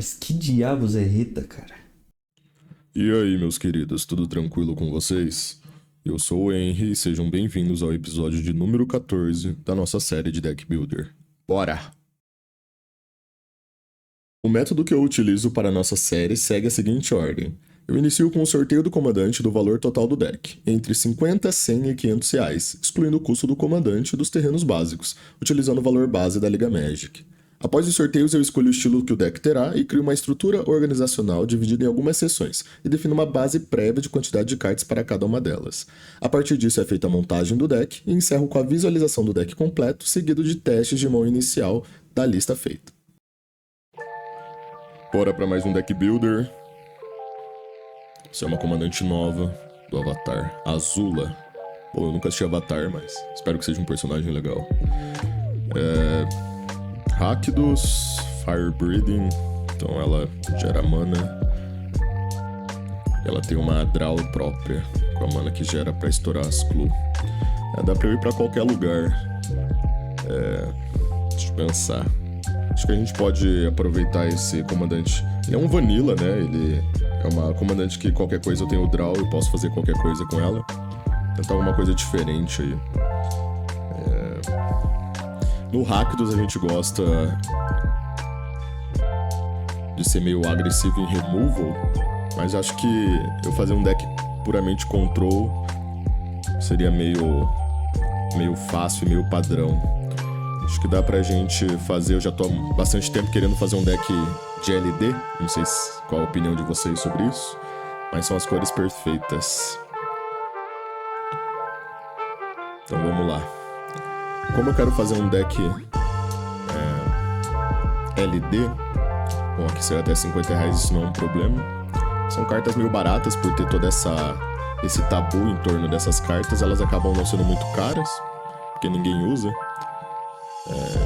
Mas que diabos é Rita, cara? E aí, meus queridos, tudo tranquilo com vocês? Eu sou o Henry e sejam bem-vindos ao episódio de número 14 da nossa série de Deck Builder. Bora! O método que eu utilizo para a nossa série segue a seguinte ordem. Eu inicio com o sorteio do comandante do valor total do deck, entre 50, 100 e 500 reais, excluindo o custo do comandante e dos terrenos básicos, utilizando o valor base da Liga Magic. Após os sorteios, eu escolho o estilo que o deck terá e crio uma estrutura organizacional dividida em algumas seções, e defino uma base prévia de quantidade de cartas para cada uma delas. A partir disso é feita a montagem do deck e encerro com a visualização do deck completo, seguido de testes de mão inicial da lista feita. Bora para mais um Deck Builder. Você é uma comandante nova do Avatar, Azula. Pô, eu nunca assisti Avatar, mas espero que seja um personagem legal. Rakdos, Fire Breathing, então ela gera mana. Ela tem uma Draw própria, com a mana que gera pra estourar as Clue. Dá pra eu ir pra qualquer lugar. Deixa eu pensar. Acho que a gente pode aproveitar esse comandante. Ele é um vanilla, né? Ele é uma comandante que qualquer coisa eu tenho draw e posso fazer qualquer coisa com ela. Tentar alguma coisa diferente aí. No Rakdos a gente gosta de ser meio agressivo em removal, mas acho que eu fazer um deck puramente control seria meio fácil e meio padrão. Acho que dá pra gente fazer, eu já tô há bastante tempo querendo fazer um deck de LD, não sei qual a opinião de vocês sobre isso, mas são as cores perfeitas. Então vamos lá. Como eu quero fazer um deck LD, bom, aqui será até 50 reais, isso não é um problema. São cartas meio baratas por ter todo esse tabu em torno dessas cartas, elas acabam não sendo muito caras, porque ninguém usa.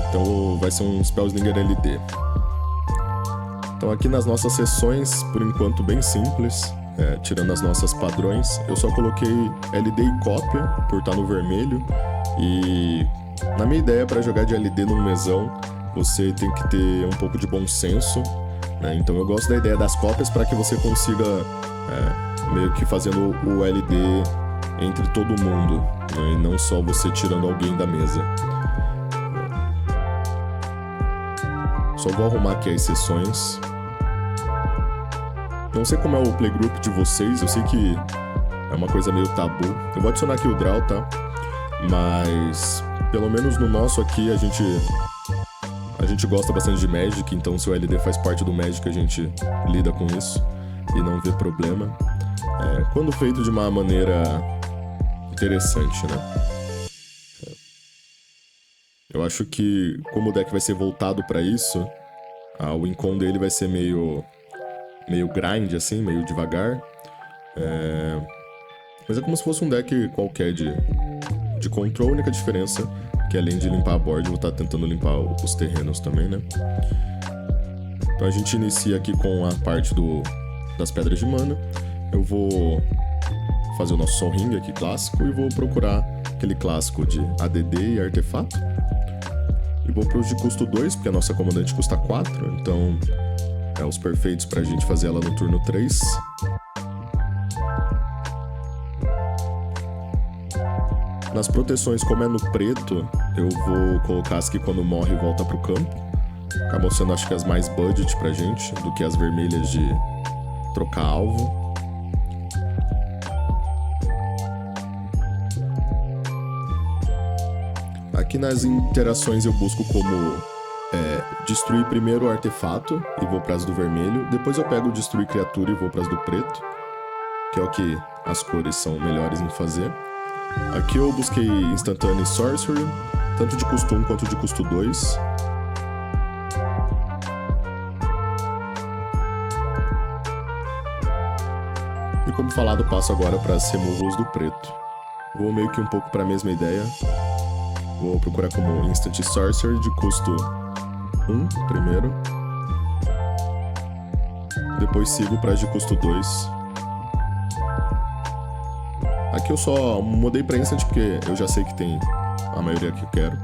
Então vai ser um Spellslinger LD. Então aqui nas nossas sessões, por enquanto bem simples, tirando as nossas padrões, eu só coloquei LD e cópia, por estar no vermelho. E na minha ideia, para jogar de LD num mesão, você tem que ter um pouco de bom senso, né? Então eu gosto da ideia das cópias para que você consiga meio que fazendo o LD entre todo mundo, né? E não só você tirando alguém da mesa. Só vou arrumar aqui as sessões. Não sei como é o playgroup de vocês, eu sei que é uma coisa meio tabu. Eu vou adicionar aqui o draw, tá? Mas pelo menos no nosso aqui a gente gosta bastante de Magic, então se o LD faz parte do Magic a gente lida com isso e não vê problema. Quando feito de uma maneira interessante, né? Eu acho que, como o deck vai ser voltado pra isso, o win-con dele vai ser meio grind, assim, meio devagar. Mas é como se fosse um deck qualquer de control, a única diferença que além de limpar a board, eu vou estar tentando limpar os terrenos também, né? Então a gente inicia aqui com a parte das pedras de mana. Eu vou fazer o nosso Sol Ring aqui clássico e vou procurar aquele clássico de ADD e artefato. E vou para os de custo 2, porque a nossa comandante custa 4, então é os perfeitos para a gente fazer ela no turno 3. Nas proteções, como é no preto, eu vou colocar as que quando morre volta pro campo. Acabam sendo, acho que, as mais budget pra gente, do que as vermelhas de trocar alvo. Aqui nas interações eu busco como destruir primeiro o artefato e vou para as do vermelho. Depois eu pego destruir criatura e vou para as do preto, que é o que as cores são melhores em fazer. Aqui eu busquei Instantânea e Sorcery, tanto de custo 1 quanto de custo 2. E como falado, passo agora para as removals do preto. Vou meio que um pouco para a mesma ideia. Vou procurar como Instant Sorcery de custo 1 primeiro. Depois sigo para as de custo 2. Aqui eu só mudei pra Instant porque eu já sei que tem a maioria que eu quero.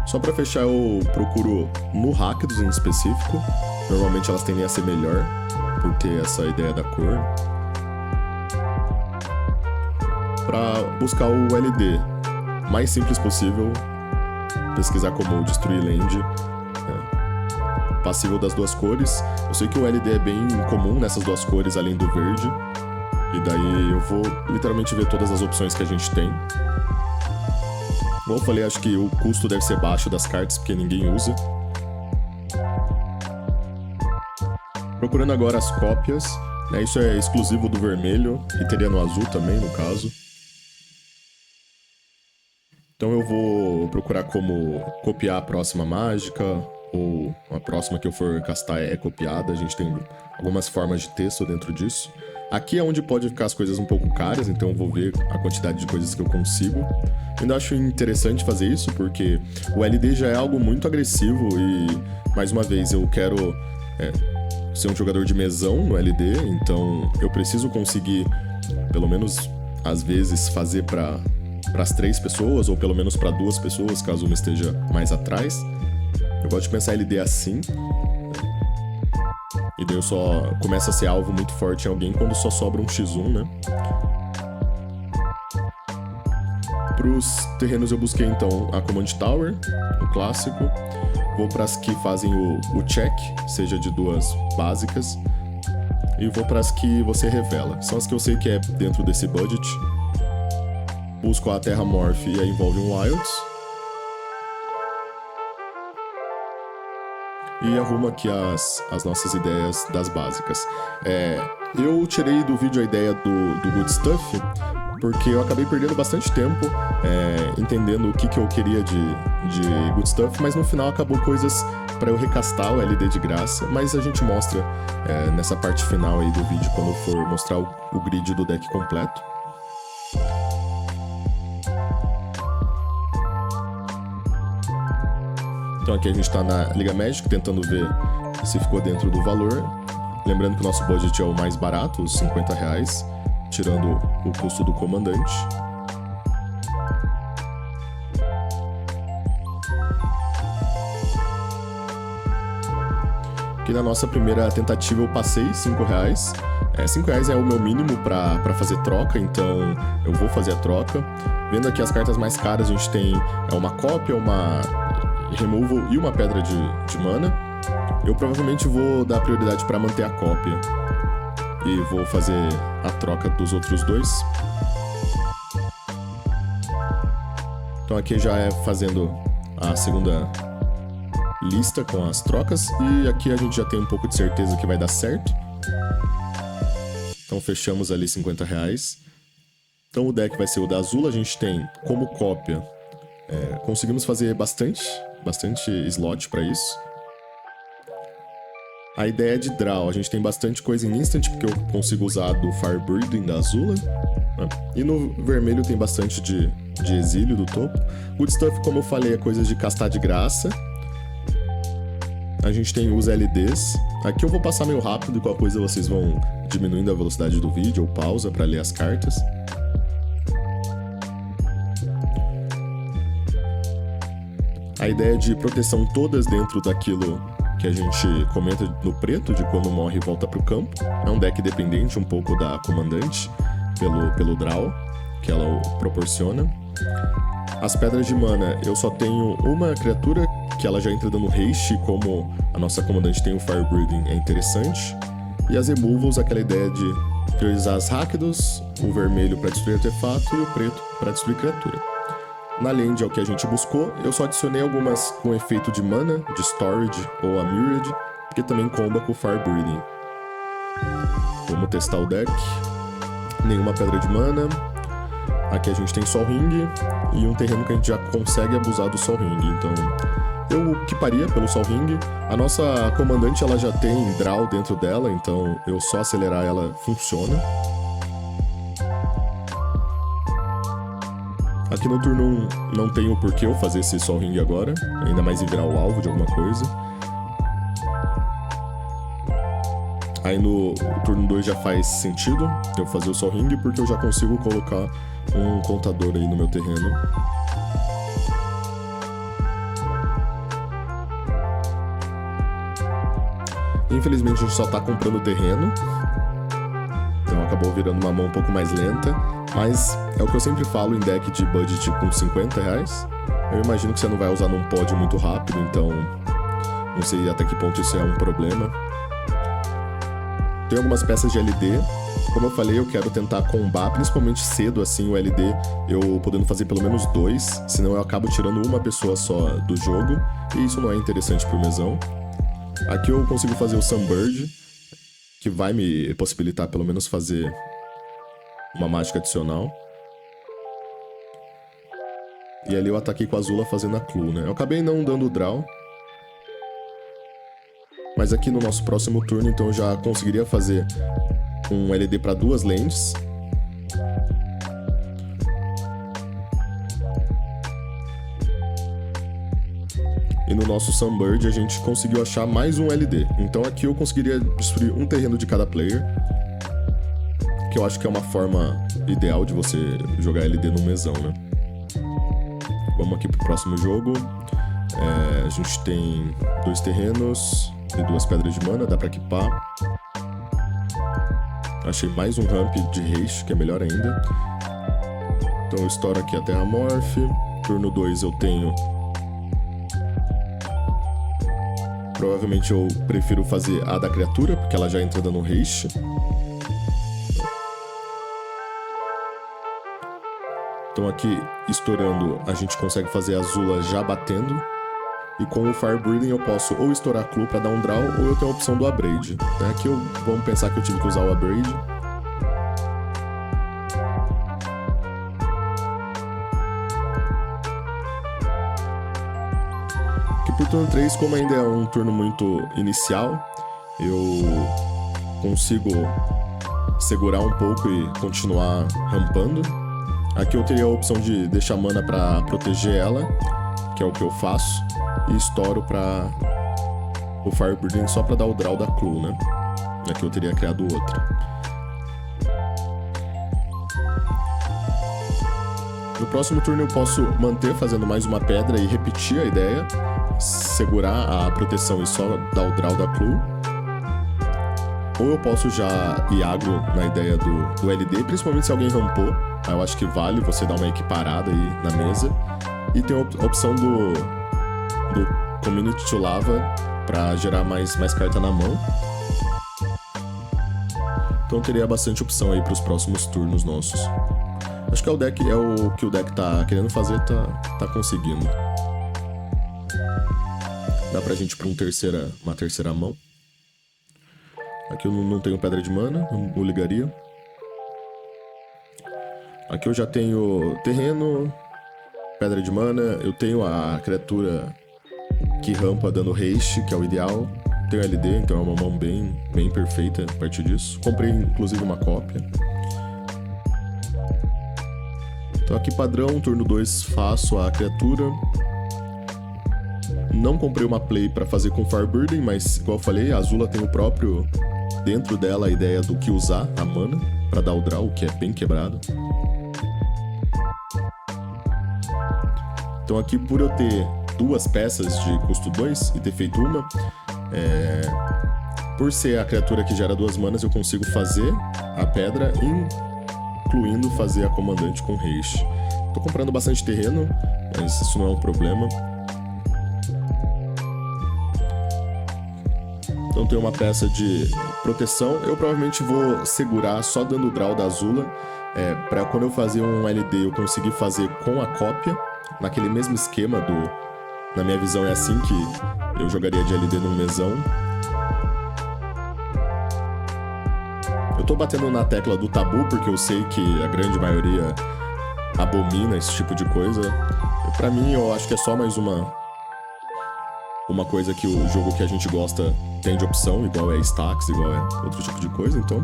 Só pra fechar, eu procuro no Rakdos em específico. Normalmente elas tendem a ser melhor, por ter essa ideia da cor. Pra buscar o LD mais simples possível, pesquisar como destruir land, passível das duas cores. Eu sei que o LD é bem comum nessas duas cores, além do verde. E daí eu vou literalmente ver todas as opções que a gente tem. Como eu falei, acho que o custo deve ser baixo das cartas, porque ninguém usa. Procurando agora as cópias, né? Isso é exclusivo do vermelho, e teria no azul também, no caso. Então eu vou procurar como copiar a próxima mágica, ou a próxima que eu for castar é copiada. A gente tem algumas formas de texto dentro disso. Aqui é onde pode ficar as coisas um pouco caras, então eu vou ver a quantidade de coisas que eu consigo. Eu ainda acho interessante fazer isso, porque o LD já é algo muito agressivo e, mais uma vez, eu quero ser um jogador de mesão no LD, então eu preciso conseguir, pelo menos às vezes, fazer para as 3 pessoas, ou pelo menos para 2 pessoas, caso uma esteja mais atrás. Eu gosto de pensar LD assim. E daí eu só começo a ser alvo muito forte em alguém quando só sobra um X1, né? Pros terrenos eu busquei então a Command Tower, o clássico. Vou pras que fazem o check, seja de 2 básicas. E vou pras que você revela. São as que eu sei que é dentro desse budget. Busco a Terra Morph e a Evolving Wilds. E arrumo aqui as nossas ideias das básicas. Eu tirei do vídeo a ideia do Good Stuff, porque eu acabei perdendo bastante tempo entendendo o que eu queria de Good Stuff, mas no final acabou coisas para eu recastar o LD de graça, mas a gente mostra nessa parte final aí do vídeo, quando eu for mostrar o grid do deck completo. Então aqui a gente está na Liga Magic, tentando ver se ficou dentro do valor. Lembrando que o nosso budget é o mais barato, os R$50, tirando o custo do comandante. Aqui na nossa primeira tentativa eu passei R$5. R$5 é o meu mínimo para fazer troca, então eu vou fazer a troca. Vendo aqui as cartas mais caras, a gente tem uma cópia, uma removal e uma pedra de mana. Eu provavelmente vou dar prioridade para manter a cópia e vou fazer a troca dos outros 2. Então aqui já é fazendo a segunda lista com as trocas, e aqui a gente já tem um pouco de certeza que vai dar certo. Então fechamos ali R$50. Então o deck vai ser o da azul. A gente tem como cópia, conseguimos fazer bastante slot para isso. A ideia é de draw, a gente tem bastante coisa em instant, porque eu consigo usar do Firebreathing da Azula, né? E no vermelho tem bastante de exílio do topo. Good Stuff, como eu falei, é coisa de castar de graça. A gente tem os LDs. Aqui eu vou passar meio rápido, qualquer coisa vocês vão diminuindo a velocidade do vídeo ou pausa para ler as cartas. A ideia de proteção todas dentro daquilo que a gente comenta no preto, de quando morre e volta pro campo. É um deck dependente um pouco da comandante, pelo draw que ela proporciona. As pedras de mana, eu só tenho uma criatura que ela já entra dando haste, como a nossa comandante tem o Firebreathing, é interessante. E as removals, aquela ideia de priorizar as Rakdos, o vermelho para destruir artefato e o preto para destruir criatura. Na land é o que a gente buscou, eu só adicionei algumas com efeito de mana, de storage ou a Myriad, que também comba com o Firebreathing. Vamos testar o deck. Nenhuma pedra de mana. Aqui a gente tem Sol Ring e um terreno que a gente já consegue abusar do Sol Ring, então eu equiparia pelo Sol Ring. A nossa comandante ela já tem draw dentro dela, então eu só acelerar ela funciona. Aqui no turno 1 não tenho por que eu fazer esse Sol Ring agora, ainda mais em virar o alvo de alguma coisa. Aí no turno 2 já faz sentido eu fazer o Sol Ring, porque eu já consigo colocar um contador aí no meu terreno. Infelizmente a gente só tá comprando terreno, então acabou virando uma mão um pouco mais lenta, mas é o que eu sempre falo em deck de budget com R$50. Eu imagino que você não vai usar num pod muito rápido, então não sei até que ponto isso é um problema. Tem algumas peças de LD, como eu falei, eu quero tentar combar, principalmente cedo assim, o LD, eu podendo fazer pelo menos 2, senão eu acabo tirando uma pessoa só do jogo, e isso não é interessante pro mesão. Aqui eu consigo fazer o Sunbird, que vai me possibilitar pelo menos fazer uma mágica adicional. E ali eu ataquei com a Azula fazendo a Clue, né? Eu acabei não dando o draw. Mas aqui no nosso próximo turno, então, eu já conseguiria fazer um LD para 2 lands. E no nosso Sunbird a gente conseguiu achar mais um LD. Então aqui eu conseguiria destruir um terreno de cada player. Que eu acho que é uma forma ideal de você jogar LD no mesão, né? Vamos aqui pro próximo jogo. A gente tem 2 terrenos e 2 pedras de mana, dá pra equipar. Achei mais um ramp de haste, que é melhor ainda. Então eu estouro aqui a Terramorph. Turno 2 eu tenho... Provavelmente eu prefiro fazer a da criatura, porque ela já entra dando haste. Então aqui, estourando, a gente consegue fazer a Azula já batendo. E com o Fire Breathing eu posso ou estourar a Clue pra dar um draw, ou eu tenho a opção do Abrade. Aqui vamos pensar que eu tive que usar o Abrade. Aqui por turno 3, como ainda é um turno muito inicial, eu consigo segurar um pouco e continuar rampando. Aqui eu teria a opção de deixar mana pra proteger ela, que é o que eu faço, e estouro pra o Fire Breathing só pra dar o draw da Clue, né? Aqui eu teria criado outra. No próximo turno eu posso manter fazendo mais uma pedra e repetir a ideia, segurar a proteção e só dar o draw da Clue. Ou eu posso já ir agro na ideia do LD, principalmente se alguém rampou. Aí eu acho que vale você dar uma equiparada aí na mesa. E tem a opção do Community to Lava para gerar mais carta na mão. Então teria bastante opção aí para os próximos turnos nossos. Acho que o que o deck tá querendo fazer, tá conseguindo. Dá pra gente ir pra uma terceira mão. Aqui eu não tenho pedra de mana, não ligaria. Aqui eu já tenho terreno, pedra de mana, eu tenho a criatura que rampa dando haste, que é o ideal. Tenho LD, então é uma mão bem perfeita a partir disso. Comprei inclusive uma cópia. Então aqui padrão, turno 2 faço a criatura. Não comprei uma play para fazer com Fire Breathing, mas igual eu falei, a Azula tem o próprio... Dentro dela a ideia do que usar a mana para dar o draw, que é bem quebrado. Então aqui por eu ter 2 peças de custo 2 e ter feito uma, por ser a criatura que gera 2 manas, eu consigo fazer a pedra, incluindo fazer a comandante com haste. Tô comprando bastante terreno, mas isso não é um problema. Então tem uma peça de proteção. Eu provavelmente vou segurar só dando o draw da Azula, para quando eu fazer um LD eu conseguir fazer com a cópia, naquele mesmo esquema na minha visão é assim que eu jogaria de LD num mesão. Eu tô batendo na tecla do tabu porque eu sei que a grande maioria abomina esse tipo de coisa. E pra mim eu acho que é só mais uma coisa que o jogo que a gente gosta tem de opção, igual é stacks, igual é outro tipo de coisa, então...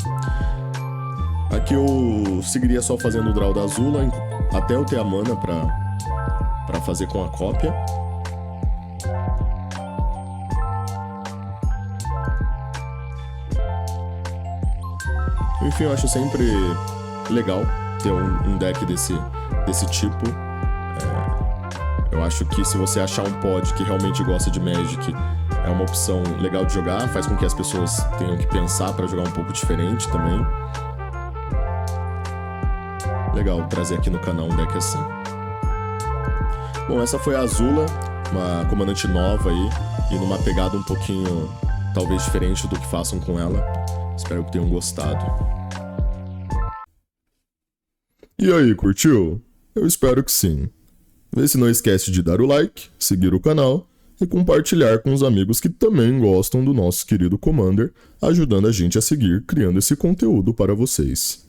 Aqui eu seguiria só fazendo o draw da Azula, até eu ter a mana pra fazer com a cópia. Enfim, eu acho sempre legal ter um deck desse tipo. Eu acho que se você achar um pod que realmente gosta de Magic, É uma opção legal de jogar, faz com que as pessoas tenham que pensar para jogar um pouco diferente também. Legal trazer aqui no canal um deck assim. Bom, essa foi a Azula, uma comandante nova aí, e numa pegada um pouquinho, talvez diferente do que façam com ela. Espero que tenham gostado. E aí, curtiu? Eu espero que sim. Vê se não esquece de dar o like, seguir o canal e compartilhar com os amigos que também gostam do nosso querido Commander, ajudando a gente a seguir criando esse conteúdo para vocês.